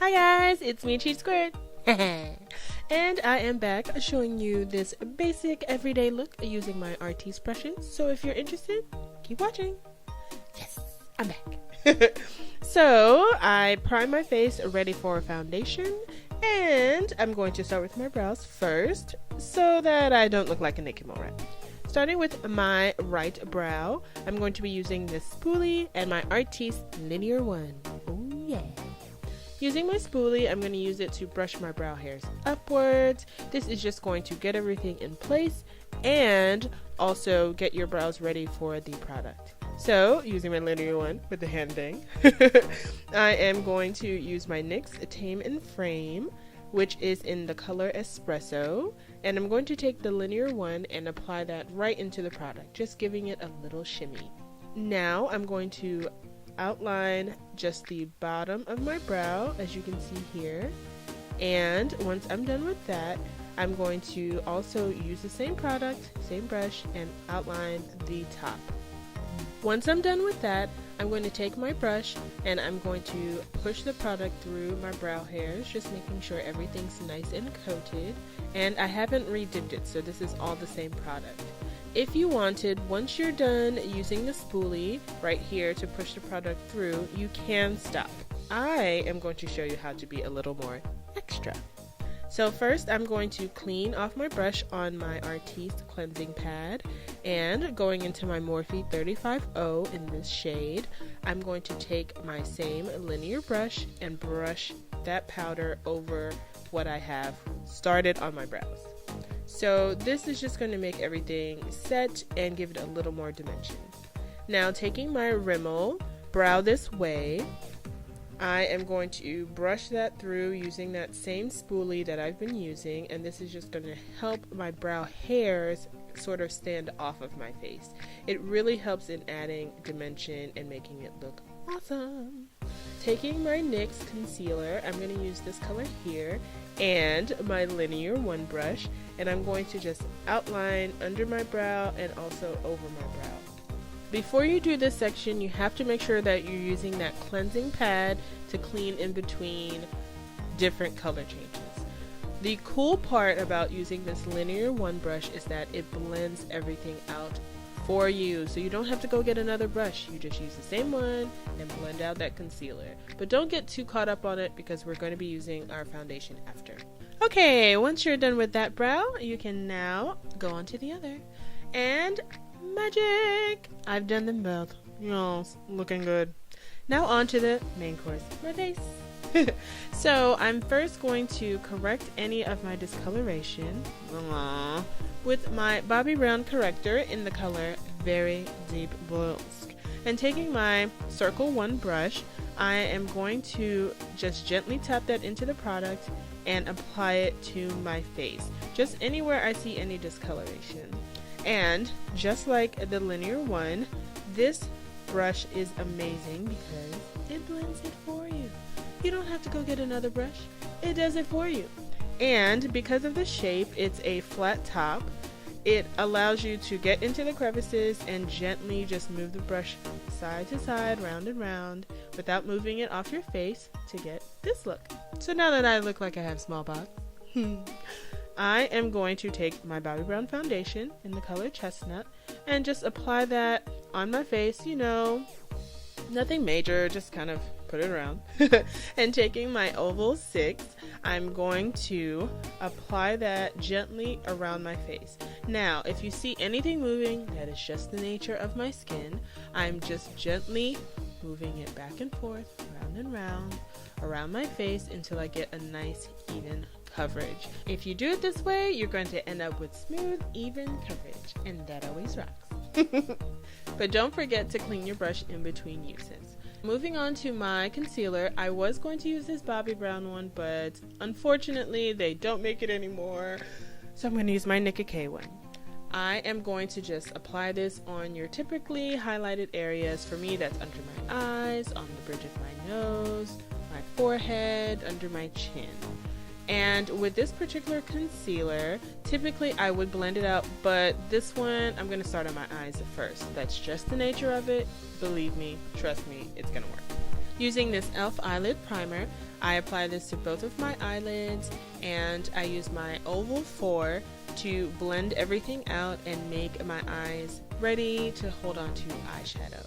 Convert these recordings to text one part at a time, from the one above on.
Hi guys, it's me, Cheat Squared. And I am back showing you this basic everyday look using my Artis brushes. So if you're interested, keep watching. Yes, I'm back. So I prime my face ready for foundation, and I'm going to start with my brows first so that I don't look like a naked mole rat. Starting with my right brow, I'm going to be using this Spoolie and my Artis Linear one. Oh yeah. Using my spoolie, I'm going to use it to brush my brow hairs upwards. This is just going to get everything in place and also get your brows ready for the product. So, using my linear one with the hand thing, I am going to use my NYX Tame and Frame, which is in the color Espresso, and I'm going to take the linear one and apply that right into the product, just giving it a little shimmy. Now I'm going to outline just the bottom of my brow, as you can see here, and once I'm done with that, I'm going to also use the same product, same brush, and outline the top. Once I'm done with that, I'm going to take my brush and I'm going to push the product through my brow hairs, just making sure everything's nice and coated, and I haven't re-dipped it, so this is all the same product. If you wanted, once you're done using the spoolie right here to push the product through, you can stop. I am going to show you how to be a little more extra. So first I'm going to clean off my brush on my Artis cleansing pad, and going into my Morphe 35O in this shade, I'm going to take my same linear brush and brush that powder over what I have started on my brows. So this is just going to make everything set and give it a little more dimension. Now taking my Rimmel Brow This Way, I am going to brush that through using that same spoolie that I've been using, and this is just going to help my brow hairs sort of stand off of my face. It really helps in adding dimension and making it look awesome. Taking my NYX concealer, I'm going to use this color here, and my linear one brush, and I'm going to just outline under my brow and also over my brow. Before you do this section, you have to make sure that you're using that cleansing pad to clean in between different color changes. The cool part about using this linear one brush is that it blends everything out for you, so you don't have to go get another brush. You just use the same one and blend out that concealer. But don't get too caught up on it because we're going to be using our foundation after. Okay, once you're done with that brow, you can now go on to the other. And magic! I've done them both. Yes, looking good. Now on to the main course, my face. So I'm first going to correct any of my discoloration with my Bobbi Brown Corrector in the color Very Deep Bisque. And taking my Circle 1 brush, I am going to just gently tap that into the product and apply it to my face, just anywhere I see any discoloration. And just like the linear one, this brush is amazing because it blends it for you. You don't have to go get another brush. It does it for you. And because of the shape, it's a flat top. It allows you to get into the crevices and gently just move the brush side to side, round and round, without moving it off your face to get this look. So now that I look like I have smallpox, I am going to take my Bobbi Brown foundation in the color Chestnut and just apply that on my face, you know, nothing major, just kind of put it around. And taking my Oval 6, I'm going to apply that gently around my face. Now, if you see anything moving, that is just the nature of my skin. I'm just gently moving it back and forth, round and round, around my face until I get a nice, even coverage. If you do it this way, you're going to end up with smooth, even coverage, and that always rocks. But don't forget to clean your brush in between uses. Moving on to my concealer, I was going to use this Bobbi Brown one, but unfortunately they don't make it anymore, so I'm going to use my Nicka K one. I am going to just apply this on your typically highlighted areas. For me, that's under my eyes, on the bridge of my nose, my forehead, under my chin. And with this particular concealer, typically I would blend it out, but this one I'm going to start on my eyes first. That's just the nature of it. Believe me, trust me, it's going to work. Using this E.L.F. eyelid primer, I apply this to both of my eyelids, and I use my Oval 4 to blend everything out and make my eyes ready to hold on to eyeshadow.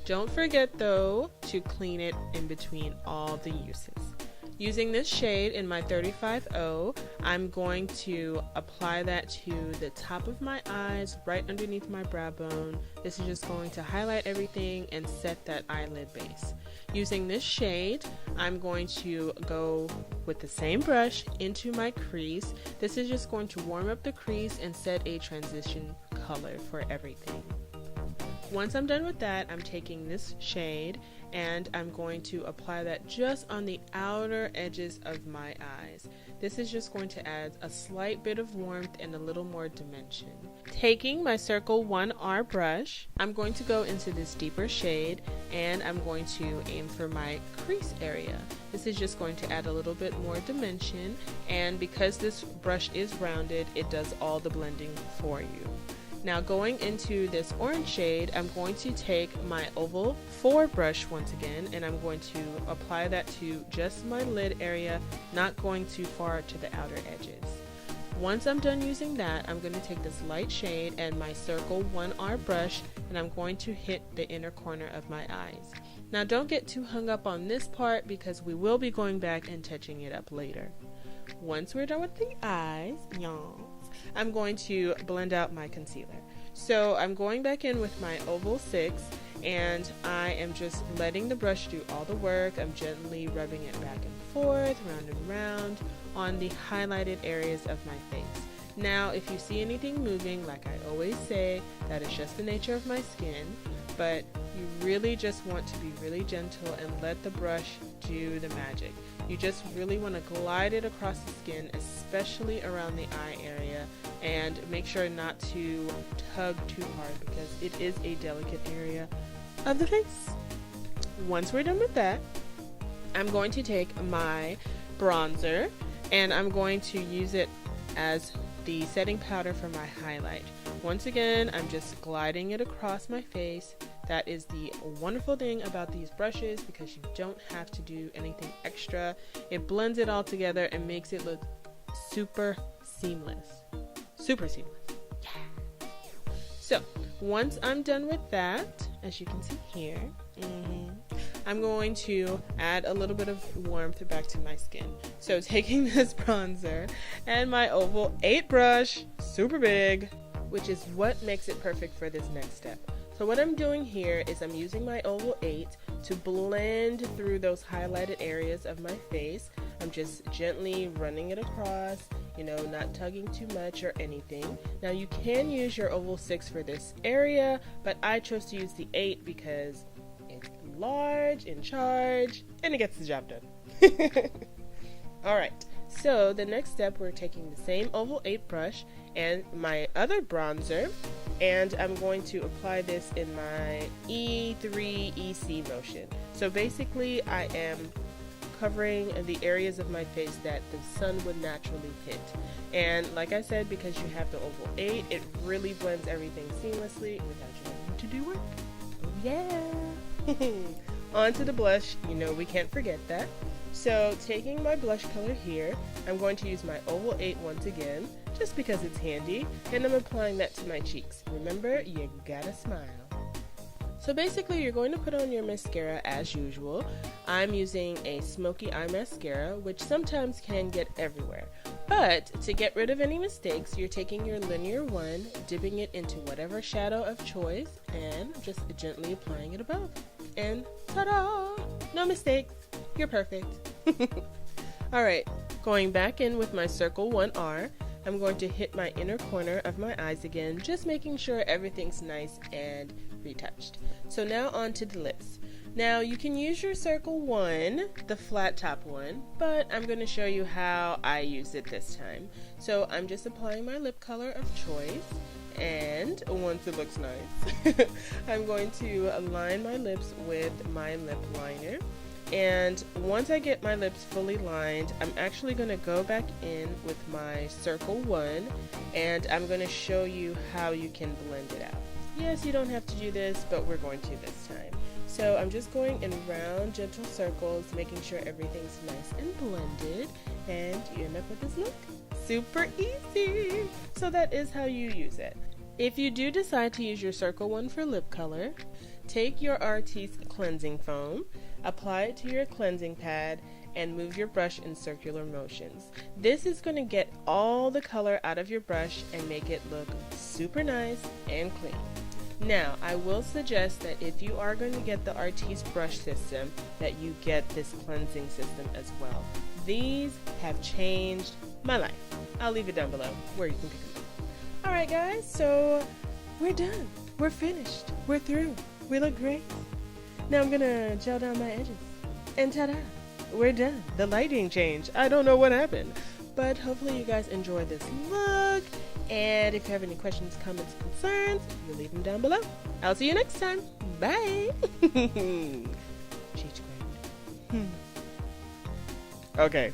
Don't forget though to clean it in between all the uses. Using this shade in my 35O, I'm going to apply that to the top of my eyes, right underneath my brow bone. This is just going to highlight everything and set that eyelid base. Using this shade, I'm going to go with the same brush into my crease. This is just going to warm up the crease and set a transition color for everything. Once I'm done with that, I'm taking this shade and I'm going to apply that just on the outer edges of my eyes. This is just going to add a slight bit of warmth and a little more dimension. Taking my Circle 1R brush, I'm going to go into this deeper shade and I'm going to aim for my crease area. This is just going to add a little bit more dimension, and because this brush is rounded, it does all the blending for you. Now going into this orange shade, I'm going to take my Oval 4 brush once again, and I'm going to apply that to just my lid area, not going too far to the outer edges. Once I'm done using that, I'm going to take this light shade and my Circle 1R brush, and I'm going to hit the inner corner of my eyes. Now don't get too hung up on this part because we will be going back and touching it up later. Once we're done with the eyes, y'all, I'm going to blend out my concealer. So I'm going back in with my Oval 6 and I am just letting the brush do all the work. I'm gently rubbing it back and forth, round and round on the highlighted areas of my face. Now if you see anything moving, like I always say, that is just the nature of my skin, but you really just want to be really gentle and let the brush do the magic. You just really want to glide it across the skin, especially around the eye area, and make sure not to tug too hard because it is a delicate area of the face. Once we're done with that, I'm going to take my bronzer and I'm going to use it as the setting powder for my highlight. Once again, I'm just gliding it across my face. That is the wonderful thing about these brushes, because you don't have to do anything extra. It blends it all together and makes it look super seamless. Super seamless. Yeah. So once I'm done with that, as you can see here, I'm going to add a little bit of warmth back to my skin. So taking this bronzer and my Oval 8 brush, super big, which is what makes it perfect for this next step. So what I'm doing here is I'm using my Oval 8 to blend through those highlighted areas of my face. I'm just gently running it across, you know, not tugging too much or anything. Now you can use your Oval 6 for this area, but I chose to use the 8 because it's large, in charge, and it gets the job done. Alright, so the next step, we're taking the same Oval 8 brush and my other bronzer, and I'm going to apply this in my E3 EC motion. So basically I am covering the areas of my face that the sun would naturally hit. And like I said, because you have the Oval 8, it really blends everything seamlessly without you having to do work. Oh yeah! Onto the blush, you know we can't forget that. So taking my blush color here, I'm going to use my Oval 8 once again, just because it's handy, and I'm applying that to my cheeks. Remember, you gotta smile. So basically you're going to put on your mascara as usual. I'm using a Smokey eye mascara, which sometimes can get everywhere. But to get rid of any mistakes, you're taking your Linear one, dipping it into whatever shadow of choice, and just gently applying it above. And ta-da! No mistakes. You're perfect. Alright, going back in with my Circle 1R, I'm going to hit my inner corner of my eyes again, just making sure everything's nice and retouched. So now on to the lips. Now you can use your Circle 1, the flat top one, but I'm going to show you how I use it this time. So I'm just applying my lip color of choice, and once it looks nice, I'm going to align my lips with my lip liner. And once I get my lips fully lined, I'm actually going to go back in with my Circle 1, and I'm going to show you how you can blend it out. Yes, you don't have to do this, but we're going to this time. So I'm just going in round, gentle circles, making sure everything's nice and blended, and you end up with this look. Super easy! So that is how you use it. If you do decide to use your circle one for lip color, take your Artis cleansing foam, apply it to your cleansing pad, and move your brush in circular motions. This is going to get all the color out of your brush and make it look super nice and clean. Now, I will suggest that if you are going to get the Artis brush system, that you get this cleansing system as well. These have changed my life. I'll leave it down below where you can pick them up. Alright guys, so we're done. We're finished. We're through. We look great. Now I'm gonna gel down my edges. And ta-da! We're done. The lighting changed. I don't know what happened. But hopefully you guys enjoy this look. And if you have any questions, comments, concerns, you leave them down below. I'll see you next time. Bye! Cheat squared. Okay.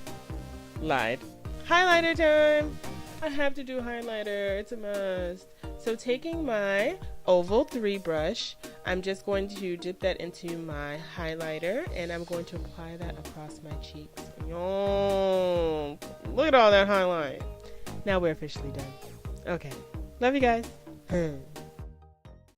Lied. Highlighter time! I have to do highlighter. It's a must. So taking my Oval 3 brush, I'm just going to dip that into my highlighter, and I'm going to apply that across my cheeks. Yo, look at all that highlight. Now we're officially done. Okay. Love you guys.